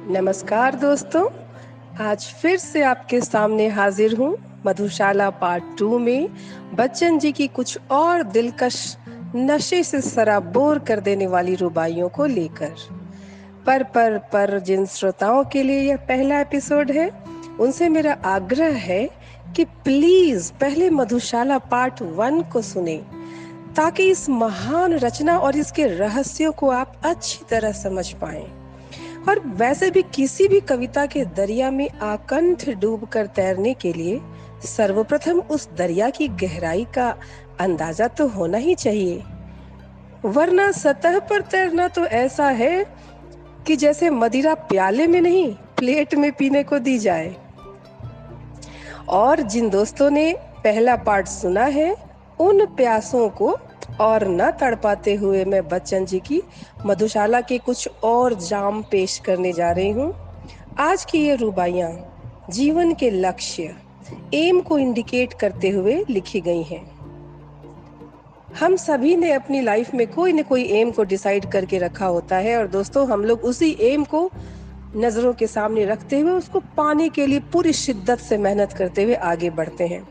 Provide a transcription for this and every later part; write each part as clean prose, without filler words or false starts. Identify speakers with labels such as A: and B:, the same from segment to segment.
A: नमस्कार दोस्तों। आज फिर से आपके सामने हाजिर हूँ मधुशाला पार्ट 2 में बच्चन जी की कुछ और दिलकश नशे से सराबोर कर देने वाली रुबाइयों को लेकर। पर जिन श्रोताओं के लिए यह पहला एपिसोड है उनसे मेरा आग्रह है कि प्लीज पहले मधुशाला पार्ट 1 को सुने ताकि इस महान रचना और इसके रहस्यों को आप अच्छी तरह समझ पाएं। और वैसे भी किसी भी कविता के दरिया में आकंठ डूबकर तैरने के लिए सर्वप्रथम उस दरिया की गहराई का अंदाजा तो होना ही चाहिए, वरना सतह पर तैरना तो ऐसा है कि जैसे मदिरा प्याले में नहीं प्लेट में पीने को दी जाए। और जिन दोस्तों ने पहला पार्ट सुना है उन प्यासों को और न तड़पाते हुए मैं बच्चन जी की मधुशाला के कुछ और जाम पेश करने जा रही हूँ। आज की ये रुबाइयाँ जीवन के लक्ष्य एम को इंडिकेट करते हुए लिखी गई हैं। हम सभी ने अपनी लाइफ में कोई न कोई एम को डिसाइड करके रखा होता है और दोस्तों हम लोग उसी एम को नजरों के सामने रखते हुए उसको पाने के लिए पूरी शिद्दत से मेहनत करते हुए आगे बढ़ते हैं।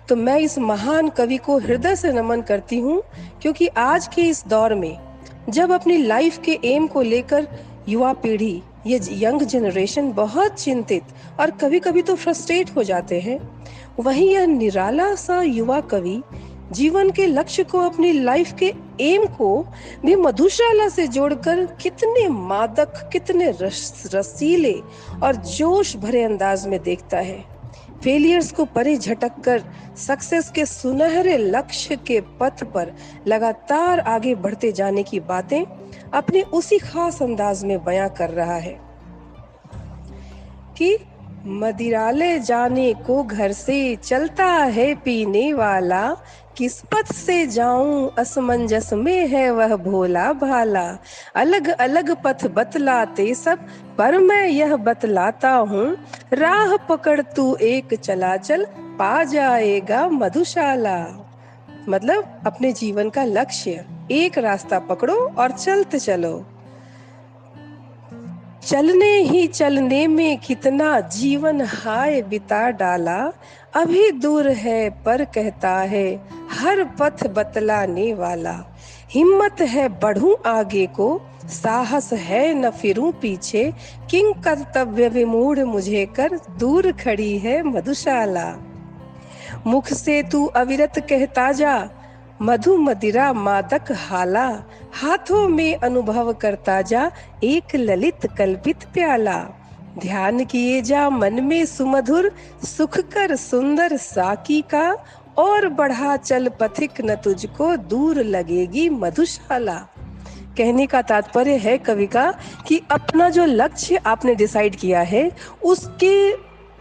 A: तो मैं इस महान कवि को हृदय से नमन करती हूँ, क्योंकि आज के इस दौर में जब अपनी लाइफ के एम को लेकर युवा पीढ़ी, ये यंग जनरेशन बहुत चिंतित और कभी कभी तो फ्रस्ट्रेट हो जाते हैं, वहीं यह निराला सा युवा कवि जीवन के लक्ष्य को, अपनी लाइफ के एम को भी मधुशाला से जोड़कर कितने मादक, कितने रसीले और जोश भरे अंदाज में देखता है। फेलियर्स को परे झटक कर सक्सेस के सुनहरे लक्ष्य के पथ पर लगातार आगे बढ़ते जाने की बातें अपने उसी खास अंदाज में बयां कर रहा है कि मदिरालय जाने को घर से चलता है पीने वाला, किस पथ से जाऊं असमंजस में है वह भोला भाला। अलग अलग पथ बतलाते सब पर मैं यह बतलाता हूँ, राह पकड़ तू एक चला चल पा जाएगा मधुशाला। मतलब अपने जीवन का लक्ष्य, एक रास्ता पकड़ो और चलते चलो। चलने ही चलने में कितना जीवन हाय बिता डाला, अभी दूर है पर कहता है हर पथ बतलाने वाला। हिम्मत है बढ़ूं आगे को, साहस है न फिरूं पीछे, किंग कर्तव्य विमूढ़ मुझे कर दूर खड़ी है मधुशाला। मुख से तू अविरत कहता जा मधु मदिरा मादक हाला, हाथों में अनुभव करता जा एक ललित कल्पित प्याला। ध्यान किए जा मन में सुमधुर सुख कर सुंदर साकी का, और बढ़ा चल पथिक न तुझको दूर लगेगी मधुशाला। कहने का तात्पर्य है कवि का कि अपना जो लक्ष्य आपने डिसाइड किया है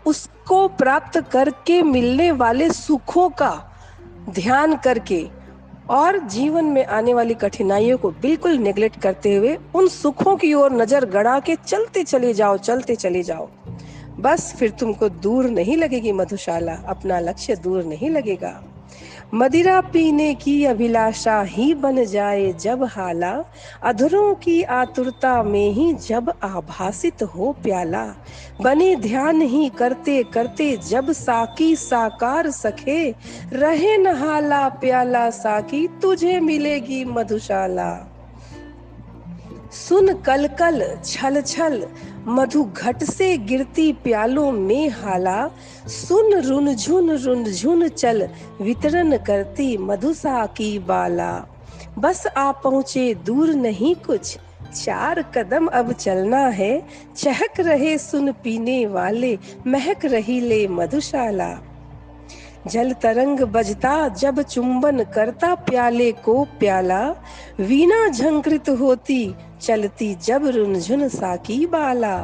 A: उसको प्राप्त करके मिलने वाले सुखों का ध्यान करके और जीवन में आने वाली कठिनाइयों को बिल्कुल नेग्लेक्ट करते हुए उन सुखों की ओर नजर गड़ा के चलते चले जाओ, चलते चले जाओ। बस फिर तुमको दूर नहीं लगेगी मधुशाला, अपना लक्ष्य दूर नहीं लगेगा। मदिरा पीने की अभिलाषा ही बन जाए जब हाला, अधरों की आतुरता में ही जब आभासित हो प्याला। बने ध्यान ही करते करते जब साकी साकार सखे, रहे न हाला प्याला साकी तुझे मिलेगी मधुशाला। सुन कल कल छल छल मधु घट से गिरती प्यालों में हाला, सुन रुन झुन चल वितरण करती मधुसा की बाला। बस आ पहुँचे दूर नहीं कुछ, 4 कदम अब चलना है, चहक रहे सुन पीने वाले महक रही ले मधुशाला। जल तरंग बजता जब चुंबन करता प्याले को प्याला, वीणा झंकृत होती चलती जब रुनझुन साकी बाला।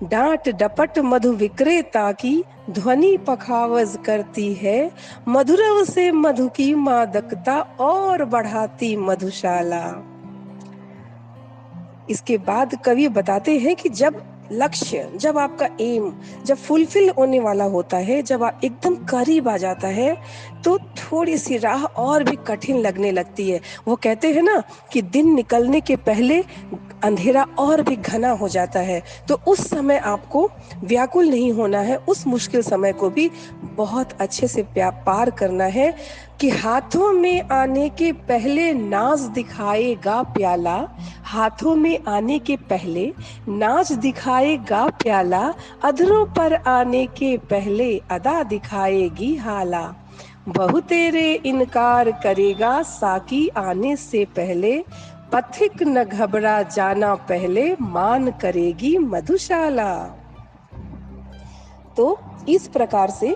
A: डांट डपट मधु विक्रेता की ध्वनि पखावज करती है, मधुरव से मधु की मादकता और बढ़ाती मधुशाला। इसके बाद कवि बताते हैं कि जब लक्ष्य, जब आपका एम जब फुलफिल होने वाला होता है, जब आप एकदम करीब आ जाता है, तो थोड़ी सी राह और भी कठिन लगने लगती है। वो कहते हैं ना कि दिन निकलने के पहले अंधेरा और भी घना हो जाता है। तो उस समय आपको व्याकुल नहीं होना है, उस मुश्किल समय को भी बहुत अच्छे से पार करना है कि हाथों में आने के पहले नाज दिखाएगा प्याला, हाथों में आने के पहले नाच दिखाएगा प्याला, अधरों पर आने के पहले अदा दिखाएगी हाला। बहु तेरे इनकार करेगा साकी आने से पहले, पथिक न घबरा जाना पहले मान करेगी मधुशाला। तो इस प्रकार से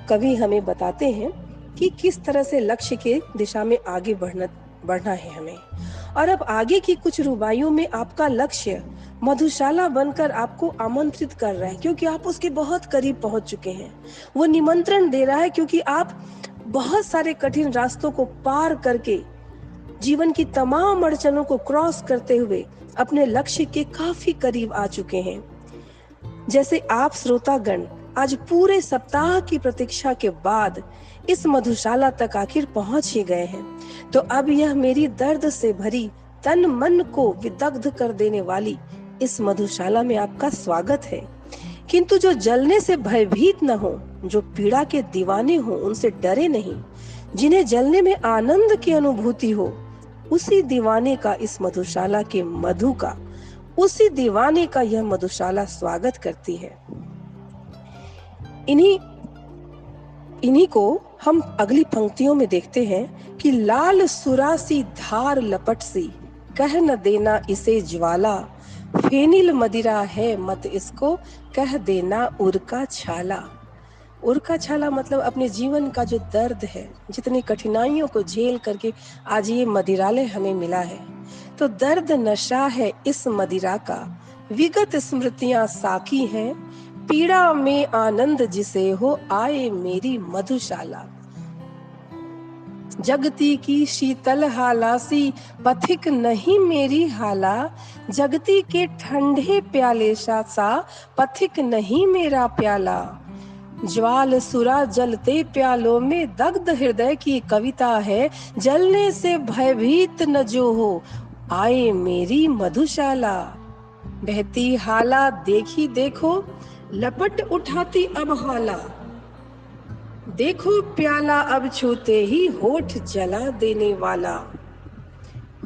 A: कवि हमें बताते हैं कि किस तरह से लक्ष्य के दिशा में आगे बढ़ना है हमें। और अब आगे की कुछ रुबाइयों में आपका लक्ष्य मधुशाला बनकर आपको आमंत्रित कर रहा है, क्योंकि आप उसके बहुत करीब पहुंच चुके हैं। वो निमंत्रण दे रहा है क्योंकि आप बहुत सारे कठिन रास्तों को पार करके, जीवन की तमाम अड़चनों को क्रॉस करते हुए अपने लक्ष्य के काफी करीब आ चुके हैं। जैसे आप श्रोतागण आज पूरे सप्ताह की प्रतीक्षा के बाद इस मधुशाला तक आखिर पहुंच ही गए हैं, तो अब यह मेरी दर्द से भरी, तन मन को विदग्ध कर देने वाली इस मधुशाला में आपका स्वागत है। किंतु जो जलने से भयभीत न हो, जो पीड़ा के दीवाने हो, उनसे डरे नहीं, जिन्हें जलने में आनंद की अनुभूति हो, उसी दीवाने का इस मधुशाला के मधु का, उसी दीवाने का यह मधुशाला स्वागत करती है। इन्हीं को हम अगली पंक्तियों में देखते हैं कि लाल सुरासी धार लपट सी, कह न देना इसे ज्वाला, फेनिल मदिरा है मत इसको, कह देना उरका छाला। उरका छाला मतलब अपने जीवन का जो दर्द है, जितनी कठिनाइयों को झेल करके आज ये मदिरालय हमें मिला है, तो दर्द नशा है इस मदिरा का, विगत स्मृतियां साकी हैं, पीड़ा में आनंद जिसे हो, आए मेरी मधुशाला। जगती की शीतल हालासी, पथिक नहीं मेरी हाला, जगती के ठंडे प्याले सा, पथिक नहीं मेरा प्याला। ज्वाल सुरा जलते प्यालों में दग्ध हृदय की कविता है, जलने से भयभीत न जो हो, आए मेरी मधुशाला। बहती हाला देखी देखो, लपट उठाती अब हाला, देखो प्याला अब छूते ही होठ जला देने वाला।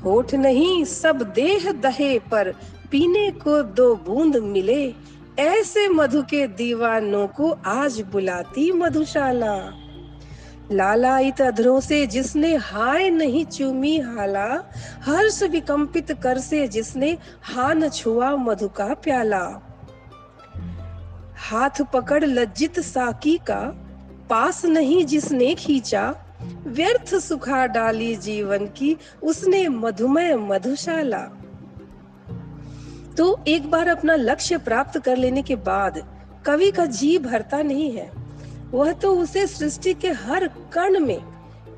A: होठ नहीं सब देह दहे पर, पीने को दो बूंद मिले, ऐसे मधु के दीवानों को आज बुलाती मधुशाला। लालायित अधरों से जिसने हाय नहीं चूमी हाला, हर्ष विकंपित कर से जिसने हान छुआ मधु का प्याला। हाथ पकड़ लज्जित साकी का, पास नहीं जिसने खींचा, व्यर्थ सुखा डाली जीवन की उसने मधुमय मधुशाला। तो एक बार अपना लक्ष्य प्राप्त कर लेने के बाद कवि का जी भरता नहीं है, वह तो उसे सृष्टि के हर कण में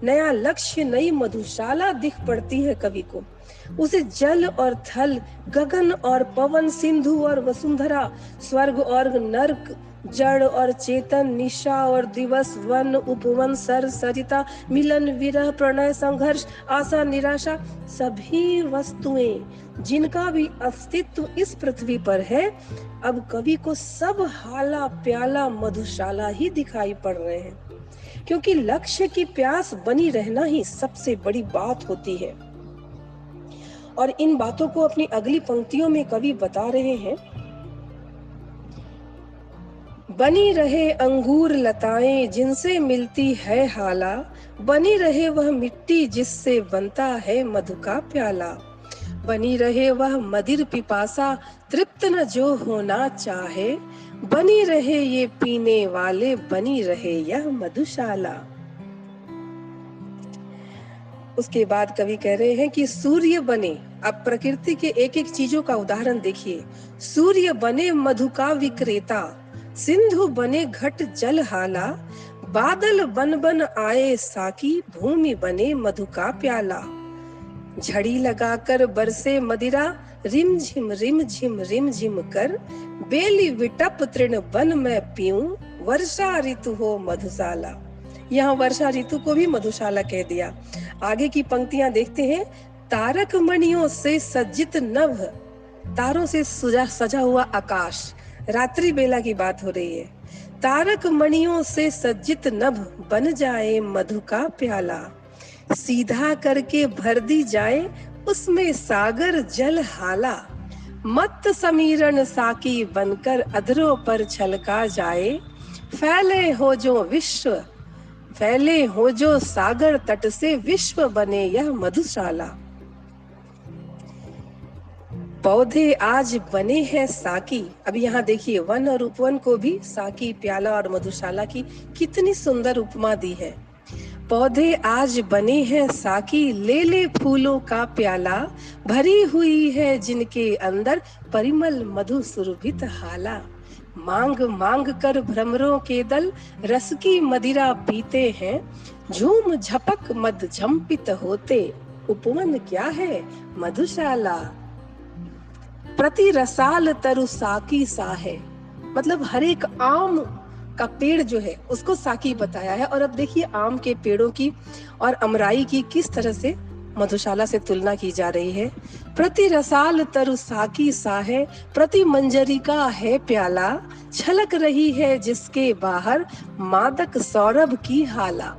A: नया लक्ष्य, नई मधुशाला दिख पड़ती है कवि को। उसे जल और थल, गगन और पवन, सिंधु और वसुंधरा, स्वर्ग और नर्क, जड़ और चेतन, निशा और दिवस, वन उपवन, सर सरिता, मिलन विरह, प्रणय संघर्ष, आशा निराशा, सभी वस्तुएं जिनका भी अस्तित्व इस पृथ्वी पर है, अब कवि को सब हाला प्याला मधुशाला ही दिखाई पड़ रहे हैं, क्योंकि लक्ष्य की प्यास बनी रहना ही सबसे बड़ी बात होती है। और इन बातों को अपनी अगली पंक्तियों में कवि बता रहे हैं। बनी रहे अंगूर लताएं जिनसे मिलती है हाला, बनी रहे वह मिट्टी जिससे बनता है मधु का प्याला, बनी रहे वह मदिर पिपासा तृप्त न जो होना चाहे, बनी रहे ये पीने वाले, बनी रहे यह मधुशाला। उसके बाद कवि कह रहे हैं कि सूर्य बने, अब प्रकृति के एक एक चीजों का उदाहरण देखिए। सूर्य बने मधु का विक्रेता, सिंधु बने घट जल हाला, बादल बन बन आए साकी, भूमि बने मधु का प्याला। झड़ी लगाकर बरसे मदिरा, रिम झिम कर, बेली विटप तृण वन में पीऊं, वर्षा ऋतु हो मधुशाला। यहाँ वर्षा ऋतु को भी मधुशाला कह दिया। आगे की पंक्तियां देखते हैं। तारक मणियों से सज्जित नभ, तारों से सजा हुआ आकाश, रात्रि बेला की बात हो रही है। तारक मणियों से सज्जित नभ बन जाए मधु का प्याला, सीधा करके भर दी जाए उसमें सागर जल हाला। मत समीरण साकी बनकर अधरों पर छलका जाए, फैले हो जो सागर तट से विश्व बने यह मधुशाला। पौधे आज बने हैं साकी। अब यहाँ देखिए वन और उपवन को भी साकी, प्याला और मधुशाला की कितनी सुंदर उपमा दी है। पौधे आज बने हैं साकी, ले ले फूलों का प्याला, भरी हुई है जिनके अंदर परिमल मधु सुरभित हाला। मांग मांग कर भ्रमरों के दल रस की मदिरा पीते हैं, झूम झपक मद झंपित होते उपवन क्या है मधुशाला। प्रति रसाल तरु साकी सा है, मतलब हर एक आम का पेड़ जो है उसको साकी बताया है। और अब देखिए आम के पेड़ों की और अमराई की किस तरह से मधुशाला से तुलना की जा रही है। प्रति रसाल तरु साकी सा है, प्रति मंजरिका है प्याला, छलक रही है जिसके बाहर मादक सौरभ की हाला।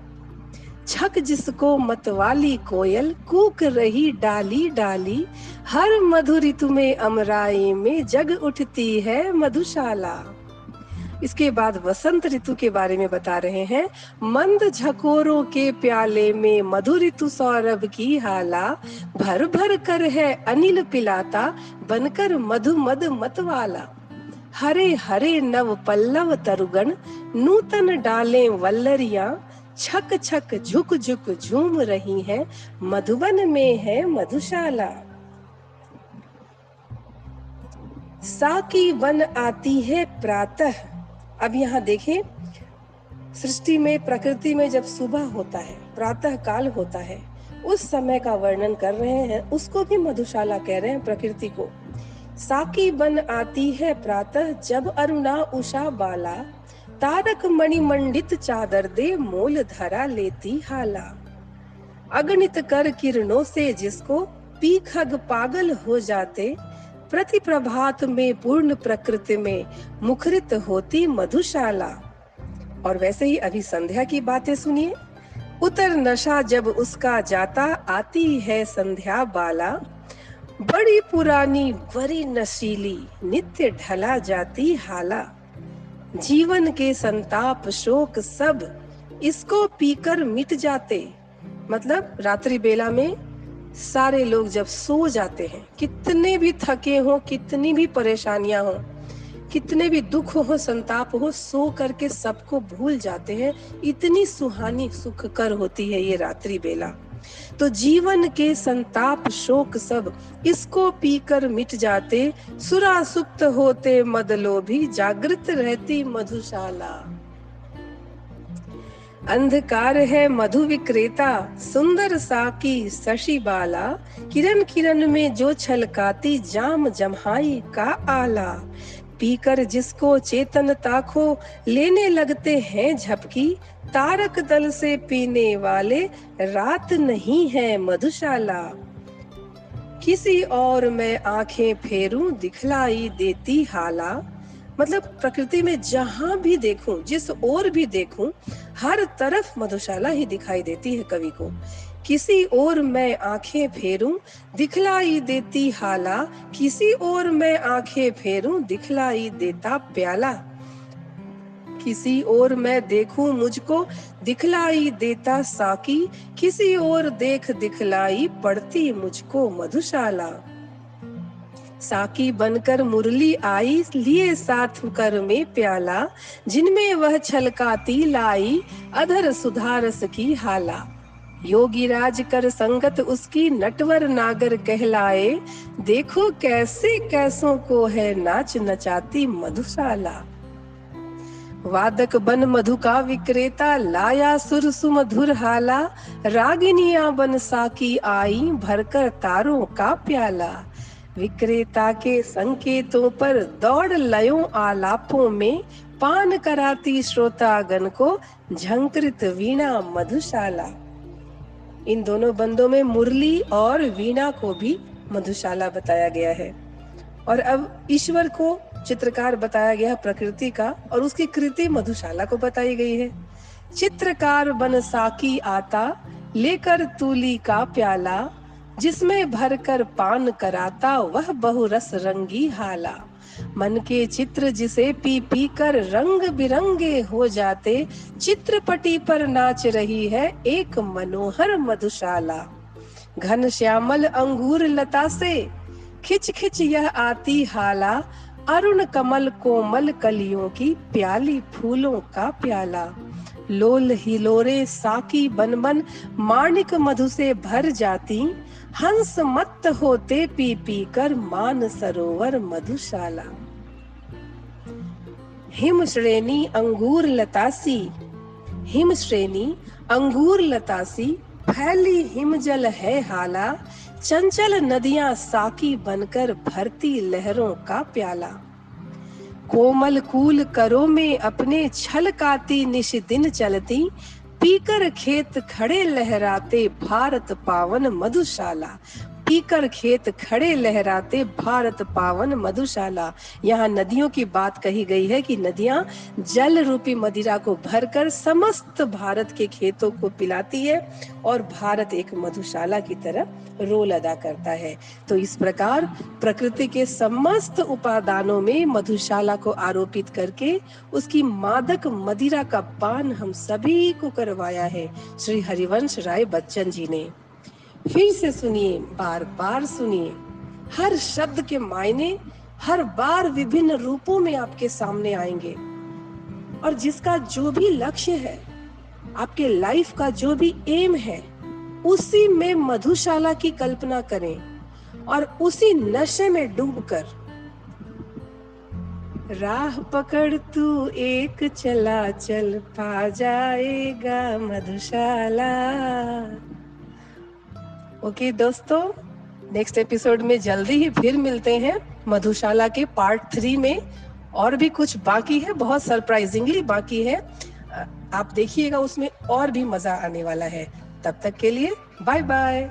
A: छक जिसको मतवाली कोयल कूक रही डाली डाली, हर मधु ऋतु में अमराई में जग उठती है मधुशाला। इसके बाद वसंत ऋतु के बारे में बता रहे हैं। मंद झकोरों के प्याले में मधु ऋतु सौरभ की हाला, भर भर कर है अनिल पिलाता बनकर मधु मद मतवाला। हरे हरे नव पल्लव तरुगण नूतन डालें वल्लरियां, छक छक झुक झुक झूम रही हैं मधुबन में है मधुशाला। साकी बन आती है प्रातः। अब यहाँ देखें सृष्टि में, प्रकृति में जब सुबह होता है, प्रातः काल होता है, उस समय का वर्णन कर रहे हैं, उसको भी मधुशाला कह रहे हैं प्रकृति को। साकी बन आती है प्रातः जब अरुणा उषा बाला, तारक मणि मंडित चादर दे मोल धरा लेती हाला। अगणित कर किरणों से जिसको पी खग पागल हो जाते, प्रति प्रभात में पूर्ण प्रकृति में मुखरित होती मधुशाला। और वैसे ही अभी संध्या की बातें सुनिए। उतर नशा जब उसका जाता आती है संध्या बाला, बड़ी पुरानी बड़ी नशीली नित्य ढला जाती हाला। जीवन के संताप शोक सब इसको पीकर मिट जाते, मतलब रात्रि बेला में सारे लोग जब सो जाते हैं, कितने भी थके हों, कितनी भी परेशानियां हों, कितने भी दुख हो, संताप हो, सो करके सबको भूल जाते हैं। इतनी सुहानी सुखकर होती है ये रात्रि बेला। तो जीवन के संताप शोक सब इसको पीकर मिट जाते, सुरा सुप्त होते मदलोभी जागृत रहती मधुशाला। अंधकार है मधु विक्रेता सुंदर साकी शशि बाला, किरण किरण में जो छलकाती जाम जम्हाई का आला। पीकर जिसको चेतनता खो लेने लगते हैं झपकी, तारक दल से पीने वाले रात नहीं है मधुशाला। किसी और मैं आंखें फेरूं दिखलाई देती हाला, मतलब प्रकृति में जहां भी देखूं, जिस ओर भी देखूं, हर तरफ मधुशाला ही दिखाई देती है कवि को। किसी ओर मैं आंखें फेरूं दिखलाई देती हाला, किसी ओर मैं आंखें फेरूं दिखलाई देता प्याला। किसी ओर मैं देखूं मुझको दिखलाई देता साकी, किसी ओर देख दिखलाई पड़ती मुझको मधुशाला। साकी बनकर मुरली आई लिए साथ कर में प्याला, जिनमें वह छलकाती लाई अधर सुधारस की हाला। योगी राज कर संगत उसकी नटवर नागर कहलाए, देखो कैसे कैसों को है नाच नचाती मधुशाला। वादक बन मधु का विक्रेता लाया सुर सुमधुर हाला, रागिनियां बन साकी आई भरकर तारों का प्याला। विक्रेता के संकेतों पर दौड़ लयों आलापों में पान कराती श्रोतागण को झंकृत वीणा मधुशाला। इन दोनों बंदों में मुरली और वीणा को भी मधुशाला बताया गया है। और अब ईश्वर को चित्रकार बताया गया प्रकृति का, और उसकी कृति मधुशाला को बताई गई है। चित्रकार बन साकी आता लेकर तूली का प्याला, जिसमें भरकर पान कराता वह बहुरस रंगी हाला। मन के चित्र जिसे पी पी कर रंग बिरंगे हो जाते, चित्रपटी पर नाच रही है एक मनोहर मधुशाला। घन श्यामल अंगूर लता से खिच खिच यह आती हाला, अरुण कमल कोमल कलियों की प्याली फूलों का प्याला। लोल हिलोरे साकी बन बन माणिक मधु से भर जाती, हंस मत्त होते पी पी कर मान सरोवर मधुशाला। हिम श्रेणी अंगूर लतासी, हिम श्रेणी अंगूर लतासी, फैली हिमजल है हाला, चंचल नदियां साकी बनकर भरती लहरों का प्याला। कोमल कूल करों में अपने छलकाती निश दिन चलती, पीकर खेत खड़े लहराते भारत पावन मधुशाला। पीकर खेत खड़े लहराते भारत पावन मधुशाला। यहाँ नदियों की बात कही गई है कि नदियां जल रूपी मदिरा को भरकर समस्त भारत के खेतों को पिलाती है, और भारत एक मधुशाला की तरह रोल अदा करता है। तो इस प्रकार प्रकृति के समस्त उपादानों में मधुशाला को आरोपित करके उसकी मादक मदिरा का पान हम सभी को करवाया है श्री हरिवंश राय बच्चन जी ने। फिर से सुनिए, बार बार सुनिए। हर शब्द के मायने हर बार विभिन्न रूपों में आपके सामने आएंगे, और जिसका जो भी लक्ष्य है, आपके लाइफ का जो भी एम है, उसी में मधुशाला की कल्पना करें और उसी नशे में डूबकर राह पकड़ तू एक चला चल, पा जाएगा मधुशाला। ओके दोस्तों, नेक्स्ट एपिसोड में जल्दी ही फिर मिलते हैं मधुशाला के पार्ट 3 में। और भी कुछ बाकी है, बहुत सरप्राइजिंगली बाकी है। आप देखिएगा, उसमें और भी मजा आने वाला है। तब तक के लिए बाय बाय।